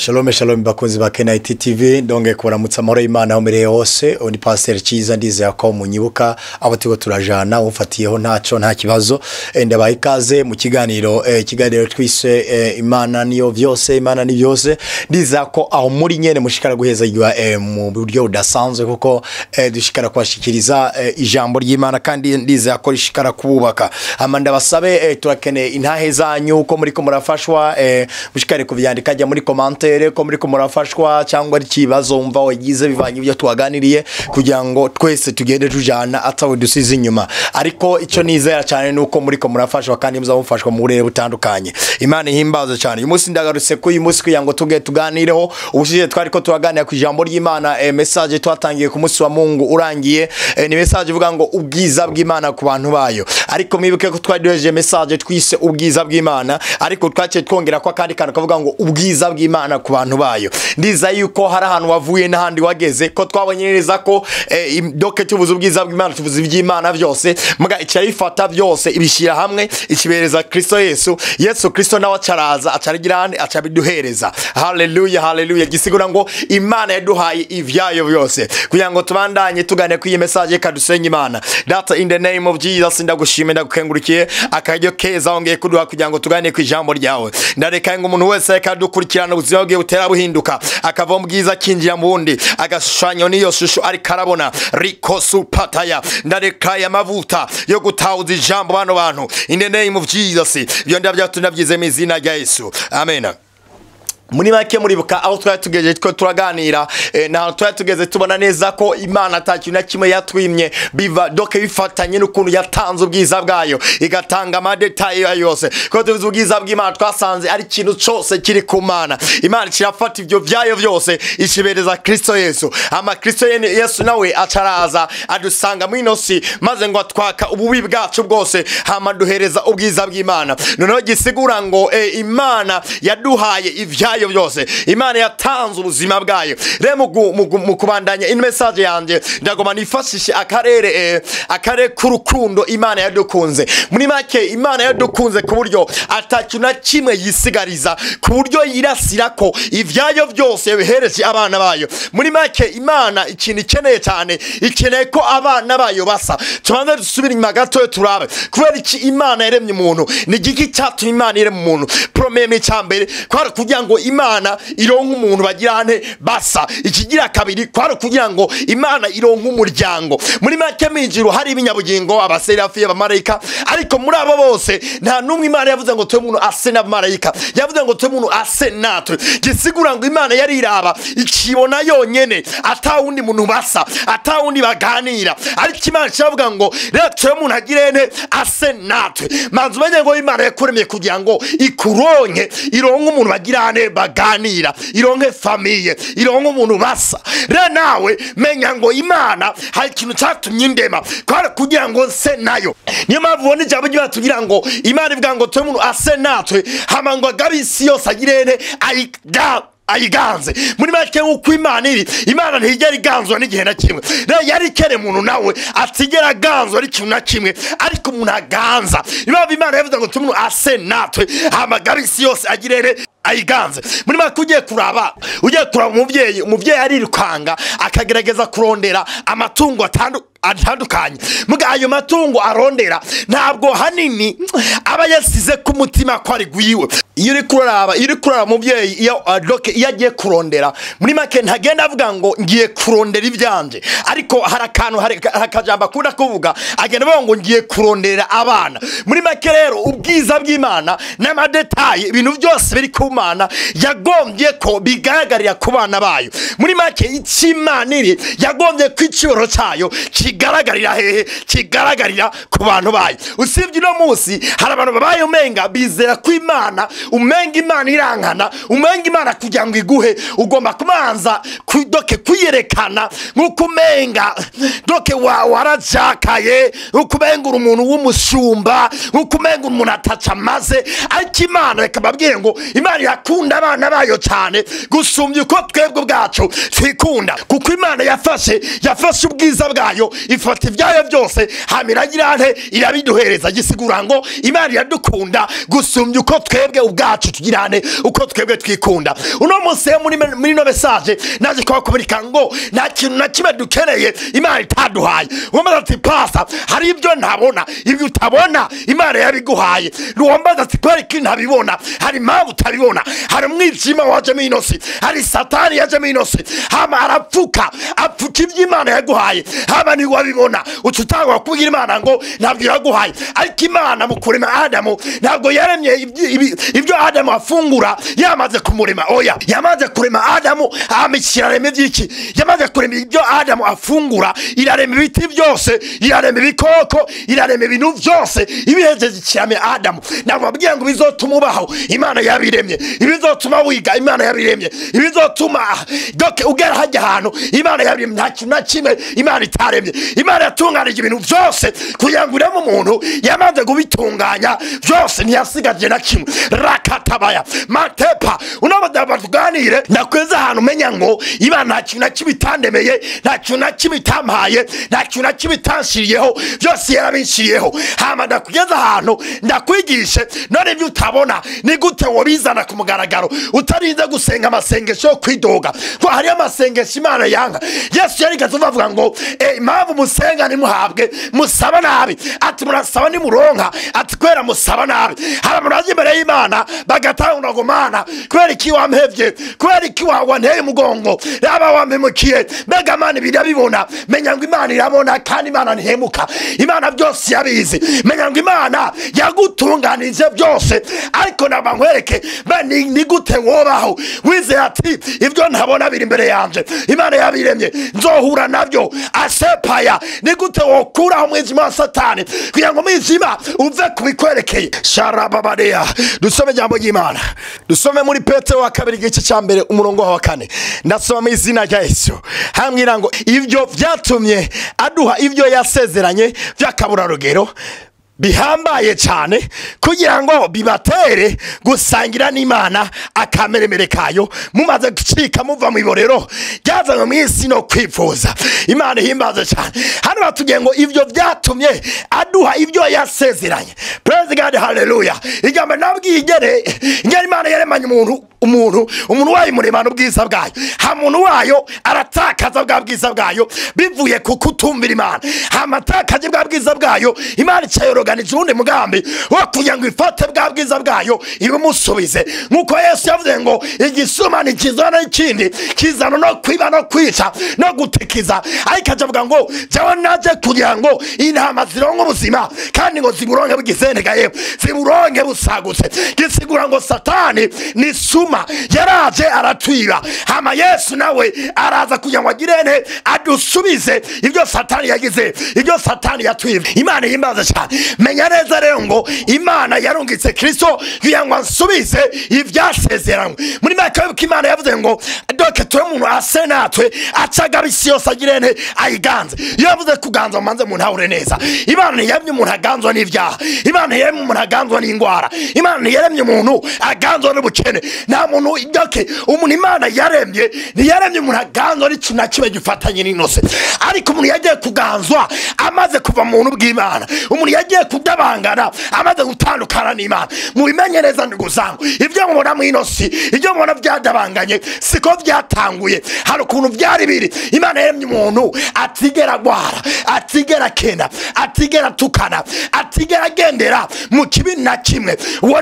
Shalom shalom bakunzi ba Kenite TV ndonge kuramutsa amahoro y'Imana aho mere hose oni Pastor Cyiza ndizeye ko munyibuka abo tigo turajana umfatiyeho nta kibazo ndabaye ikaze mu kiganiro twise Imana niyo byose Imana ni byose ndizeye ko aho muri nyene mushikara guheza mu buryo budasanzwe kuko dushikara kwashikiriza ijambo ry'Imana kandi ndizeye ko rishikara kububaka amanda basabe turakene intahe zanyu uko muri ko murafashwa mushikare kuvyandika ajya muri commentaire ko muri ko murafashwa cyangwa ari kibazo umva wagize bivanye ibyo tuwaganiriye kugira ngo twese tugende tujana atawe dusize inyuma ariko icyo nizera cyane nuko muri ko murafashwa kandi muzamufashwa mu burere butandukanye Imana ihimbaza cyane uyu munsi ndagarutse ko uyu munsi kugira ngo tuganireho ubushize twari ko tuwaganira ku ijambo ry'Imana message twatangiye ku munsi wa Mungu urangiye ni message ivuga ngo ubwiza bw'Imana ku bantu bayo ariko mwibuke ko twadireje message twise ubwiza bw'Imana ariko twace twongera ko kandi kavuga ngo ubwiza bw'Imana ku bantu bayo ndiza yuko hari ahantu wavuye n'ahandi wageze ko twabonye neza ko doke tuvuze ubwiza bw'Imana tuvuze iby'Imana byose muga icyarifata byose ibishira hamwe ikibereza Yesu Kristo nawe acaraza acarigirane acabiduhereza haleluya gisigura ngo Imana yaduhaye ivyayo byose kugira ngo tubandanye tugane ku iyi message kadusenya Imana data in the name of Jesus ndagushimira ndagukengurikiye akaryo keza ongeye kuduha kugira ngo tugane ku ijambo ryawe ndareka ngo umuntu wese akadukurikirana ubuzima bwe butera buhinduka akava mu bwiza kinjira mu bundi agashushanyo niyo shusho ari karabona rikosu pataya ndareka ya mavuta yo gutawuza ijambo bantu in the name of Jesus byo ndabyatunabyize mu izina rya Yesu amen muri make muribuka aho twari tugejeje ko turaganira naho twari tugeze tubona neza ko Imana atakintu na kimwe yatwimye biva doke bifatanye n'ukuntu yatanze ubwiza bwayo igatanga amadetail yose ko tuvuze ubwiza bw'Imana twasanze ari ikintu cyose kiri ku Mana Imana kirafata ibyo byayo byose ikibereza Kristo Yesu Kristo Yesu nawe acaraza adusanga mu inosi maze ngo atwaka ububi bwacu bwose hamaduhereza ubwiza bw'Imana noneho gisigura ngo Imana yaduhaye ivyayo byose Imana yatanze ubuzima bwayo rero mu kubandanya in message yanje ndagoma nifashishe akarere k'urukundo Imana yadukunze muri make Imana yadukunze ku buryo atakina kimwe yisigariza ku buryo yirasira ko ivyayo byose bihereje abana bayo muri make Imana ikintu ikeneye cyane ikeneye ko abana bayo basa tubanze dusubira inyuma gato turabe kubera iki Imana yaremye umuntu ni giki cyatuma Imana yaremye umuntu promeme cyambere kwara kugira ngo Imana ironka umuntu bagirane basa ikigira kabiri kwara kugira ngo Imana ironka umuryango muri make minjiro hari ibinyabugingo abaserafi abamarayika ariko muri abo bose nta numwe Imana yavuze ngo twe umuntu ase n'abamarayika yavuze ngo twe umuntu ase natwe gisigura ngo Imana yari iraba ikibona yonyene atawundi muntu basa atawundi baganira ariko Imana cyavuga ngo rero twe umuntu agirene ase natwe manzu banye ngo Imana yakuremye kugira ngo ikuronke ironka umuntu bagirane baganira ironke famille ironke umuntu basa rero nawe menya ngo Imana hari ikintu cyatumye indema kwara kugira ngo se nayo niyo mpamvu ubona ijambo ry'Imana ngo Imana ivuga ngo twe umuntu ase natwe hama ngo agabisi yose agirene ayiganze muri make uko Imana ntijya iganzwa n'igihe na kimwe rero yari kere muntu nawe atigera ganzwa ari kintu na kimwe ariko umuntu aganza niba Imana yavuze ngo tumuntu ase natwe hamagabisi yose agirere ayiganze muri make ugiye kuraba umuvyeyi arirukanga akagerageza kurondera amatungo atandukanye muga ayo matungo arondera ntabwo hanini aba yasize ku mutima ko ari gwiwe iyo uri kurara muvyeyi iyo agiye kurondera muri make ntagenda avuga ngo ngiye kurondera ivyanje ariko hari akajambo akunda kuvuga agenda avuga ngo ngiye kurondera abana muri make rero ubwiza bw'Imana n'amadetail ibintu byose biri ku Mana yagombye ko bigaragarira ku bana bayo muri make Imana yagombye kwiciro cyayo kigaragarira hehe kigaragarira ku bantu bayo usibye no munsi hari abantu babaye umenga bizera ku Imana umenga Imana irankana umenga Imana kugira ngo iguhe ugomba kumanza doke kuyerekana nkuko umenga doke warajakaye ukumenga umuntu w'umushumba ukumenga umuntu ataca maze ariko Imana reka babwiye ngo Imana yakunda abana bayo cyane gusumbya uko twebwe bwacu twikunda kuko Imana yafashe ubwiza bwayo ifata ibyayo byose hamira girante irabiduhereza gisigura ngo Imana yadukunda gusumbya uko twebwe ubwacu tugirane uko twebwe twikunda. Uno munsi muri no message naje kubakomereka ngo nta kintu na kimwe dukeneye Imana itaduhaye. Wambaza ati pasa hari ibyo ntabona, ibyo utabona Imana yabiguhaye. Wambaza ati kwari ki ntabibona, hari impamvu utabibona, hari umwijima waje minosi, hari satani yaje minosi, hama arapfuka iby'Imana yaguhaye, hama ni wabibona ututangwa kugira Imana ngo ntabwo yaguhaye. Ariko Imana mu kurema Adamu ntabwo yaremye ibyo Adamu afungura yamaze kumurema. Oya, yamaze kurema Adamu amikira reme byiki, yamaze kurema ibyo Adamu afungura, irarema ibiti byose, irarema ibikoko, irarema ibintu byose, ibihejeje kirame Adamu. Ntabwo babwiye ngo bizotuma ubaho, Imana yabiremye. Ibizotuma wiga, Imana yabiremye. Ibizotuma ugera hajya ahantu, Imana yabiremye. Nta kintu na kimwe Imana itaremye. Imana yatunganije ibintu byose kugira ngo ureme umuntu, yamaze kubitunganya byose ntiyasigaje na kimwe. Rakatabaya matepa unabadaba tuganire nakweza ahantu menya ngo Imana nta kintu na kimwe itandemeye, nta kintu na kimwe itampaye, nta kintu na kimwe itanshiriyeho, byose yarabinshiriyeho. Hama ndakugeza ahantu ndakwigishe none ibyo utabona ni gute wobizana ku mugaragaro utarinze gusenga amasengesho yo kwidoga. Ko hari amasengesho Imana yanga. Yesu yari gazuvuga ngo impamvu musenga nimuhabwe, musaba nabi. Ati murasaba ni muronka, ati kwera musaba nabi. Hari muraje imbere y'Imana bagatanga ngo Mana kwera iki wampevye, kwera iki wanteye mugongo, raba wampemukiye. Mbega Mana birabibona, menya ngo Imana irabona kandi Imana ntihemuka. Imana byose yabizi, menya ngo Imana yagutunganije byose. Ariko nabankwereke ni gute wobaho wize ati ibyo ntabona biri imbere yanje, Imana yabiremye, nzohura nabyo. Asepaya ni gute wokuraho umwijima wa Satani kugira ngo umwijima uve kubikwerekeye. Sharababadea dusome jambo y'Imana, dusome muri Petero wa 2 igice cya mbere umurongo wa 4. Ndasoma mu izina rya Yesu. Hambwira ngo ibyo byatumye aduha ibyo yasezeranye by'akabura rugero bihambaye cyane kugira ngo bibatere gusangira n'Imana akameremere kayo, mumaze gucika muva mu iborero ryazanywe mu isi no kwifuza. Imana ihimbaze cyane. Hano batugiye ngo ibyo byatumye aduha ibyo yasezeranye. Praise God, hallelujah. Ijambo nabwiye ingene Imana yaremanye umuntu wayo muremana ubwiza bwayo. Ha muntu wayo aratakaza bwa bwiza bwayo bivuye ku kutumvira Imana. Hamatakaje bwa bwiza bwayo, Imana cyayorganije undi mugambi wo kugira ngo ifate bwa bwiza bwayo ibimusubize. Nkuko Yesu yavuze ngo igisuma ni kizana ikindi, kizana no kwiba no kwica no gutekiza. Ariko avuga ngo jawe naje kugira ngo intama zironke ubuzima kandi ngo ziburonke bugizendega ziburonke busagutse. Gisigura ngo Satani ni suma yaraje aratwiba, hama Yesu nawe araza kugira ngo agirene adusubize ibyo Satani yagize, ibyo Satani yatwiba. Imana yimbaza cyane. Menya neza rero ngo Imana yarungitse Kristo kugira ngo asubize ibyasezeranywe. Muri Marko Imana yavuze ngo doke tuwe umuntu ase natwe acaga bisi yose agirene ayiganze. Yavuze kuganza manze umuntu ahure neza. Imana yaremye umuntu aganzwa n'ibyaha, Imana yaremye umuntu aganzwa n'ingwara, Imana yaremye umuntu aganzwa n'ubukene. Nta muntu doke umuntu Imana yaremye ntiyaremye umuntu aganzwa n'ikintu na kimwe gifatanye n'inose. Ariko umuntu yagiye kuganzwa amaze kuva mu muntu bw'Imana, umuntu yagiye kudabangana amaze gutandukana n'Imana. Mubimenyereza nduguzango ibyo mubona mu inosi, ibyo mubona byadabanganye siko byatanguye. Hari ukuntu byari biri. Imana yaremye umuntu atigera gwara, atigera kenda, atigera tukana, atigera gendera mu kibi na kimwe. Uwo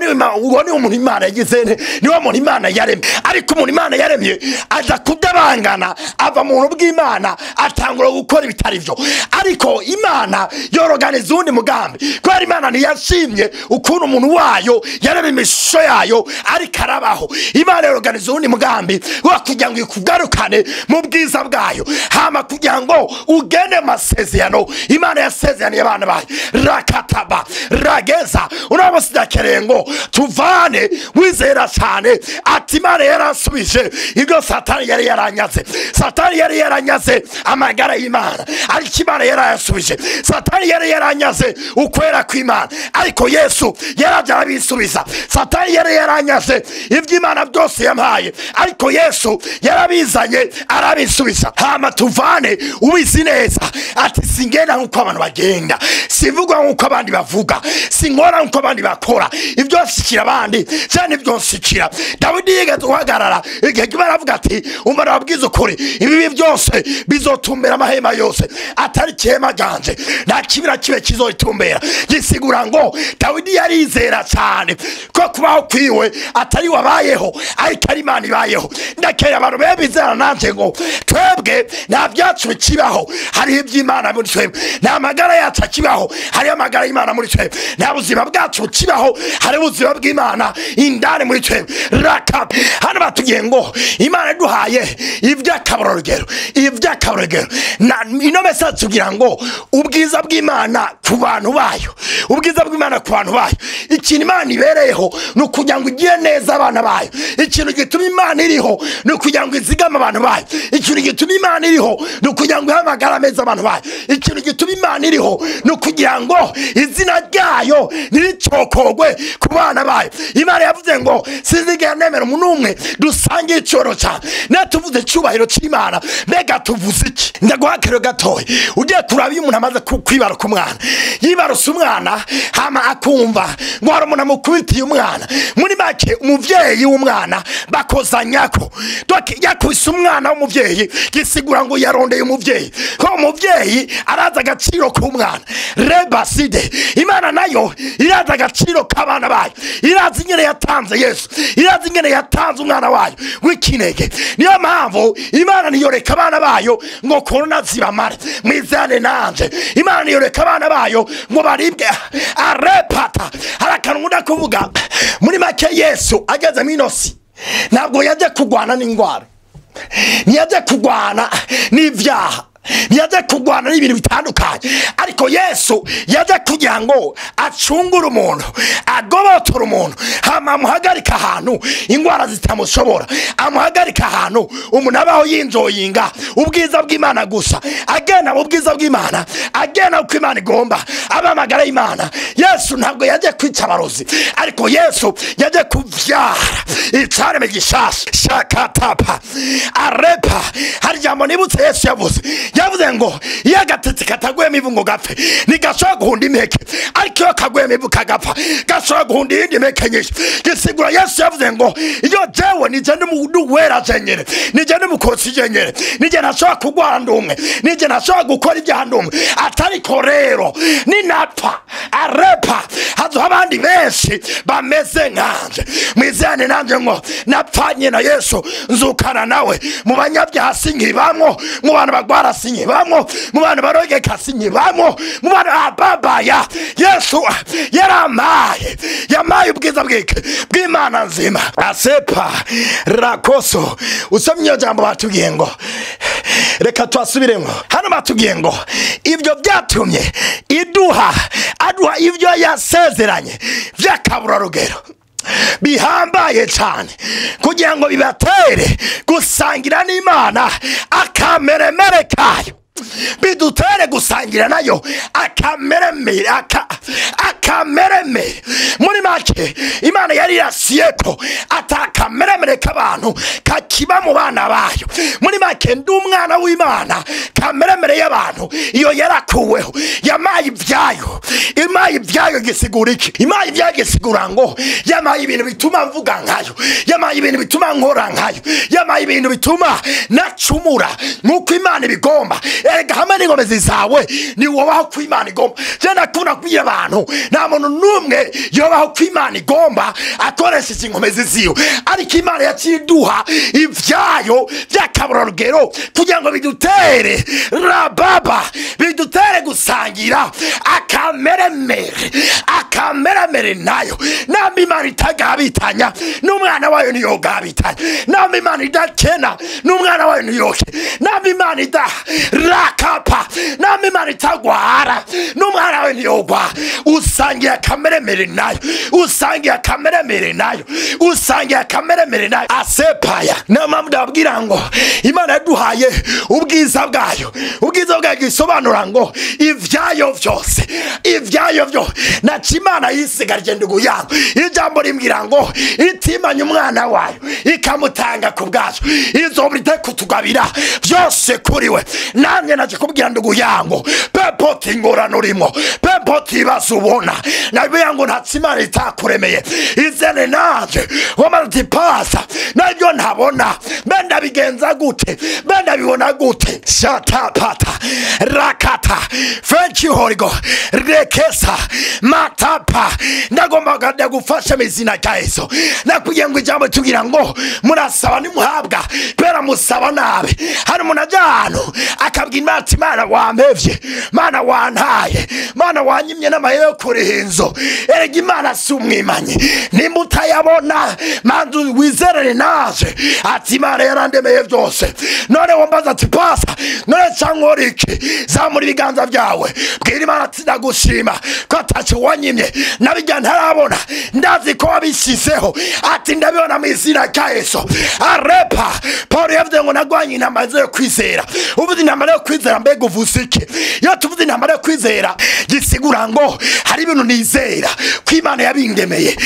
ni umuntu Imana yagize, niwo muntu Imana yaremye. Ariko umuntu Imana yaremye aza kudabangana ava mu muntu bw'Imana atangura gukora ibitari byo. Ariko Imana yorganiza undi mugambi. Kwa Imana ntiyashimye ukuntu umuntu wayo yaremye imisho yayo ariko arabaho. Imana yorganiza undi mugambi wo kugira ngo ikugarukane mu bwiza bwayo, hama kugira ngo ugene masezerano Imana yasezeraniye abana bayo. Rakataba rageza unabosida kerengo tuvane wizera cyane ati Imana yaransubije ibyo Satani yari yaranyaze. Satani yari yaranyaze amagara y'Imana, ariko Imana yarayasubije. Satani yari yaranyaze ukwera kw'Imana, ariko Yesu yaraje arabisubiza. Satani yari yaranyaze iby'Imana byose yampaye, ariko Yesu yarabizanye arabisubiza. Hama tuvane ubizi neza ati singenda nkuko abantu bagenda, sivuga nkuko abandi bavuga, sinkora nkuko abandi bakora, ibyo nsikira abandi cyane ibyo nsikira. Dawidi yigeze guhagarara igihe baravuga ati umva nababwiza ukuri, ibibi byose bizotumbera amahema yose, atari ihema ryanje nta kibira kibe kizotumbera. Gisigura ngo Dawidi yarizera cyane ko kubaho kwiwe atari wabayeho, ariko ari Imana ibayeho. Ndakeye abantu bebizera nanje ngo twebwe nta byacu bikibaho, hari iby'Imana muri twebwe. Nta magara yacu akibaho, hari amagara y'Imana muri twebwe. Nta buzima bwacu bukibaho, hari ubuzima bw'Imana indani muri twebwe. Rakap hano batugiye ngo Imana yaduhaye iby'akabarogero, iby'akabarogero. Ino message tugira ngo ubwiza bw'Imana ku bantu bayo, ubwiza bw'Imana ku bantu bayo. Ikintu Imana ibereyeho no kugira ngo igiye neza abana bayo. Ikintu gituma Imana iriho no kugira ngo izigama abantu bayo. Ikintu gituma Imana iriho no kugira ngo ihamagara ameza abantu bayo. Ikintu gituma Imana iriho no kugira ngo izina ryayo niricokogwe ku bana bayo. Imana yavuze ngo sinzigera nemera umuntu umwe dusangiye icoro cyane. Natuvuze cyubahiro cy'Imana, mbega tuvuze iki? Ndaguhakero gatoya ugiye kuraba iyo umuntu amaze kwibara ku mwana, yibaruse umwana hama akumva ngo hari umuntu amukubitiye umwana. Muri make umuvyeyi w'umwana bakozanyako, yakubise umwana w'umuvyeyi, gisigura ngo yarondeye umuvyeyi, ko umuvyeyi araza agaciro k'umwana. Rebaside Imana nayo iraza agaciro k'abana bayo, iraza ingene yatanze Yesu, iraza ingene yatanze umwana wayo w'ikinege. Niyo mpamvu Imana niyoreka abana bayo ngo korona zibamare. Mwizane nanje Imana niyoreka abana bayo ngo baribwe. Arepata harakanunda kuvuga muri make Yesu ageze minosi ntabwo yaje kugwana n'ingwara, ntiyaje kugwana n'ivyaha, ntiyaje kugwana n'ibintu bitandukanye, ariko Yesu yaje kugira ngo acungure umuntu, agobotora umuntu, hama amuhagarika ahantu ingwara zitamushobora, amuhagarika ahantu umuntu abaho yinjoyinga ubwiza bw'Imana gusa, agenda mu bwiza bw'Imana, agenda uko Imana igomba, abamagara y'Imana. Yesu ntabwo yaje kwica abarozi, ariko Yesu yaje kuvyara icareme gishasha. Shakatapa arepa hari jambo nibutse Yesu yavuze ngo iyo agatetse katagwema ivu ngo gapfe ntigashobora guhunda impeke, ariko iyo kagwema ivu kagapfa gashobora guhunda iyindi mpeke nyinshi. Gisigura Yesu yavuze ngo iyo jewe nije n'umuntu wera jenyere, nije n'umukosi jenyere, nije ntashobora kugwara ndumwe, nije ntashobora gukora ibyaha ndumwe, atariko rero ninapfa arepa hazo abandi benshi bameze nkanje. Mwizane nanje ngo napfanye na Yesu nzukana nawe, mu banyabyaha sinkibamwo, mu bantu bagwara sinkibamwo, mu bantu barogeka sinkibamwo, mu bantu ababaya. Yesu yamaye ubwiza bw'Imana nzima. Asepa rakoso usomye iyo jambo batubwiye ngo reka twasubiremo hano. Batubwiye ngo ibyo byatumye aduha ibyo yasezeranye by'akaburarugero bihambaye cyane, kugira ngo bibatere gusangira n'Imana akameremere kayo, bidutere gusangira nayo akameremere. Muri make Imana yari yasiyeko atakameremere k'abantu kakiba mu bana bayo. Muri make ndi umwana w'Imana, kameremere y'abantu iyo yarakuweho. Yamaye ibyayo, imaye ibyayo gisigura iki? Imaye ibyayo gisigura ngo yamaye ibintu bituma mvuga nkayo, yamaye ibintu bituma nkora nkayo, yamaye ibintu bituma nacumura nuko Imana ibigomba. Erega hamwe n'ingomezi zawe ni wobaho ku Imana igomba. Je nakunda kubwira abantu nta muntu n'umwe yobaho ku Imana igomba akoresheje ingomezi ziwe, ariko Imana yaciduha ibyayo by'akaburarugero kugira ngo bidutere rababa, bidutere gusangira akameremere nayo. Nambi Imana itagabitanya n'umwana wayo niyo gabitanya, nambi Imana idakena n'umwana wayo niyoke, nambi Imana rakapa nambi Imana itagwara n'umwana wayo niyogwa. usangiye akameremere nayo, usangiye akameremere nayo, usangiye akameremere nayo. Asepaya niyo mpamvu ndababwira ngo Imana yaduhaye ubwiza bwayo. Ubwiza bwayo gisobanura ngo ivyayo vyose, ivyayo vyo naca Imana yisigarije ndugu yangu. Ijambo rimbwira ngo itimanye umwana wayo ikamutanga ku bwacu, izoburite kutugabira byose kuri we. Namye naje kubwira ndugu yangu, pepoti ingorane urimo, pepoti ibibazo ubona, nabiya ngo ntaca Imana itakuremeye. Izene nanje wamaze pasa nabyo ntabona, mbe ndabigenza gute, mbe ndabibona gute? Shatapata rakata French horigo rekesa matapa. Ndagomba ndagufasha mizina rya Yesu. Nakwiye ngo ijambo tugira ngo murasaba nimuhabwa, pera musaba nabe. Hari umuntu ajyano akabwira ati Mana wampevye, Mana wantaye, Mana wanyimye n'amahera yo kurihinzo. Erega Imana si umwimanyi, nimba utayabona manzu wizerere naje ati Imana yarandemeye byose. None wambaza ati pasa, none cyangwa iki? Zamura ibiganza byawe bwira Imana ati ndagushima ko atacu wanyimye nabijya ntarabona, ndazi ko wabishyizeho. Ati ndabibona mu izina rya Yesu. Arepa Paulo yavuze ngo nagwanye intambara yo kwizera. Uvuze intambara yo kwizera mbega uvuze iki? Iyo tuvuze intambara yo kwizera gisigura ngo hari ibintu nizera ko Imana yabindemeye.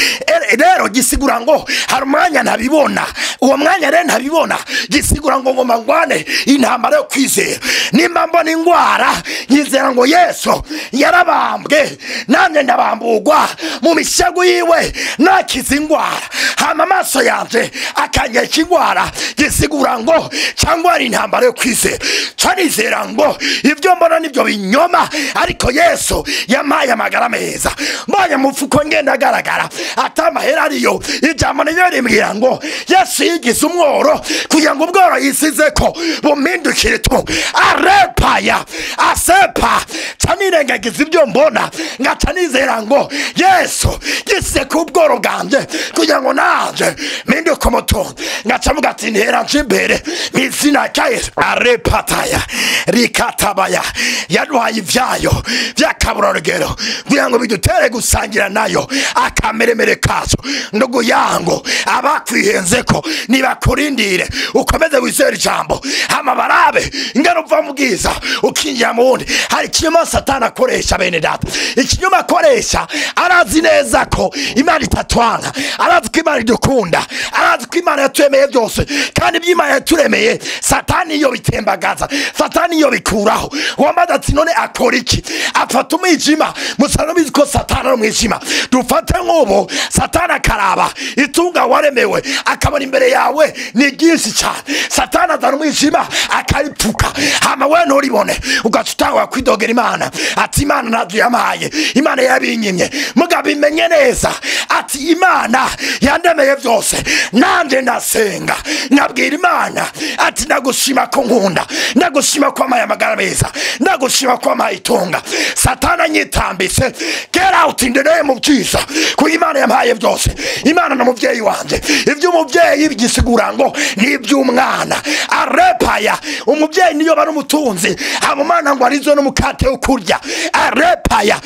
Rero gisigura ngo hari umwanya ntabibona, uwo mwanya rero ntabibona, gisigura ngo ngoma ngwane intambara yo kwizera. Nimba mbona ingwara nyizera ngo Yesu yarabambwe, nanjye ndabambugwa mu mishago yiwe nakiza ingwara. Hama amaso yanje akanyeka ingwara, gisigura ngo cyangwa ari intambara yo kwizera. Canizera ngo ibyo mbona nibyo binyoma, ariko Yesu yamaye amagara meza. Mbanya mufuko ngenda agaragara atamahera ariyo. Ijambo niyo rimbwira ngo Yesu yigize umworo kugira ngo ubworo yisize ko bumindukire tu. Arepaya asepa canirengagiza ibyo mbona, ngaca nizera ngo Yesu yisize ku bworo bwanje kugira ngo naje minduke umutungo. Ngaca mvuga ati ntera nje imbere mu izina rya Yesu. Arepataya rikatabaya yaduhaye ivyayo vy'akaburorogero kugira ngo bidutere gusangira nayo akameremere kacu. Ndugu yangu abakwihenze ko nibakurindire ukomeze wizera ijambo, hama barabe ingano uva mu bwiza ukinjira mu wundi. Hari ikinyoma Satani akoresha bene data. Ikinyoma akoresha arazi neza ko Imana itatwanga, arazi ko Imana idukunda, arazi ko Imana yaturemeye byose, kandi iby'Imana yaturemeye Satani iyo bitembagaza, Satani iyo bikuraho. Wambaza ati none akora iki? Afata umwijima. Musana bizi ko Satani ari umwijima. Dufate nk'ubu Satani akaraba itunga waremewe akabona imbere yawe ni byinshi cyane. Satani azana umwijima akaripfuka, hama we nturibone, ugacutanga kwidogera Imana ati Imana ntabyo yamaye, Imana yabinyimye. Mugabo imenye neza ati Imana yandemeye byose. Nanje ndasenga nabwira Imana ati ndagushima ko nkunda, ndagushima ko amaye amagara meza, ndagushima ko amaye itunga. Satani anyitambitse, get out in the name of Jesus. Ku Imana yampaye byose. Imana na muvyeyi wanje, ibyo umuvyeyi bigisigura ngo ni iby'umwana. Arepaya umuvyeyi niyo bari umutunzi, hamumana ngo arizo no mukate ukurya. Arepaya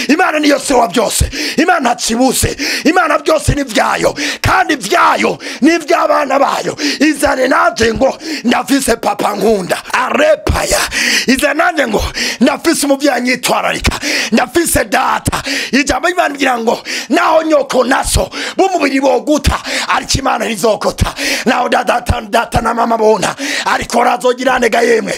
Imana niyo se wa byose. Imana cibuse, Imana byose ni vyayo, kandi vyayo ni vy'abana bayo. Izane naje ngo ndafise papa nkunda. Arepaya izane naje ngo ndafise umuvyeyi nyitwararika, ndafise data. Ijambo Imana ngira ngo naho nyoko naso bumubiri boguta ariko Imana nizokota. Naho data na mama bona ariko razogirane ga yemwe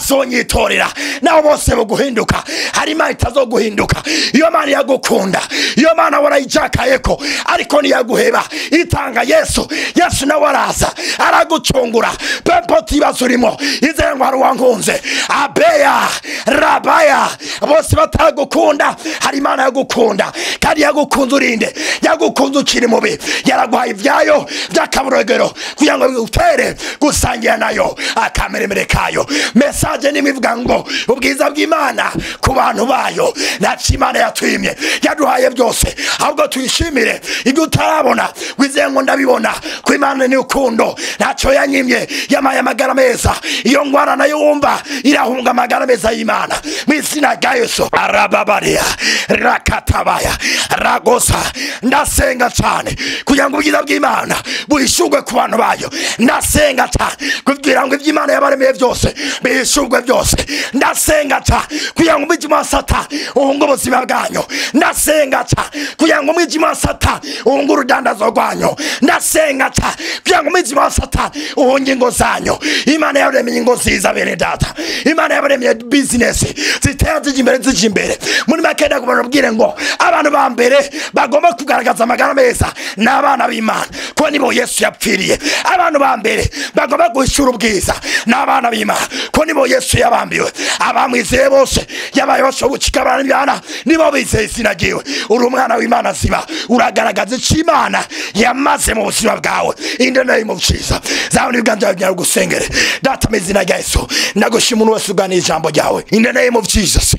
azonyitorera. Naho bose boguhinduka hari Imana itazoguhinduka. Iyo Imana yagukunda, iyo Imana warayijakaye ko ariko niyaguheba itanga Yesu. Yesu nawe araza aragucungura. Pempoti basurimo izere ngo hari wankunze. Abeya rabaya bose batagukunda, hari Imana yagukunda, kandi yagukunze urinde, yagukunze ukiri mubi, yaraguhaye ivyayo vy'akaburogero kugira ngo utere gusangira nayo akameremere kayo. Message nimivuga ngo ubwiza bw'Imana ku bantu bayo naci Imana yatwimye, yaduhaye byose, ahubwo tuyishimire ibyo utarabona. Wizeye ngo ndabibona ku Imana ni urukundo, ntacyo yanyimye, yamaye amagara meza. Iyo ngwara nayo wumva irahunga amagara meza y'Imana. bw'Imana mu izina rya Yesu. Arababaria rakatabaya ragosa. Ndasenga cyane kugira ngo ubwiza bw'Imana buhishurwe ku bantu bayo. Ndasenga cyane kugira ngo iby'Imana yabaremeye byose bihishurwe byose. Ndasenga cyane kugira ngo umwijima wa Satani uhunge ubuzima bwanyu. Ndasenga cyane kugira ngo umwijima wa Satani uhunge urudandazo rwanyu. Ndasenga cyane kugira ngo umwijima wa Satani uhunge ingo zanyu. Imana yaremeye ingo nziza bene data. Imana yaremeye business zitera zijya imbere. Muri makenda kubabwire ngo abantu ba mbere bagomba kugaragaza amagara meza n'abana b'Imana ko nibo Yesu yapfiriye. Abantu ba mbere bagomba guhishura ubwiza n'abana b'Imana ko nibo Yesu yabambiwe. Abamwizeye bose yabaye bashobokika abana nibo bizeye izina ryiwe. Uri umwana w'Imana ziba uragaragaza icyo Imana yamaze mu buzima bwawe. In the name of Jesus. Zabona ibiganza byawe gusengere. Data mu izina rya Yesu ndagushima umuntu wese uganira ijambo ryawe. In the name of Jesus.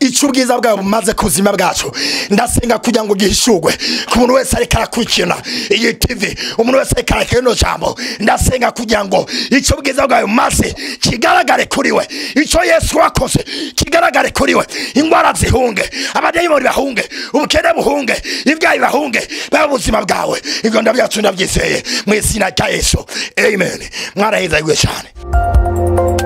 Icyo ubwiza bwawe bumaze ku buzima bwacu ndasenga kugira ngo gihishurwe ku muntu wese ariko arakurikirana iyi TV. Umuntu wese ariko arakira jambo ndasenga kugira ngo icyo ubwiza bwawe bumaze kigaragare kuri we. Icyo Yesu wakoze kigaragare kuri we. Ingwara zihunge, abadayimoni bahunge, ubukene buhunge, ibyayi bahunge babuzima bwawe. Ibyo ndabyatunda byizeye mu izina rya Yesu. Amen. Mwaraheza cyane.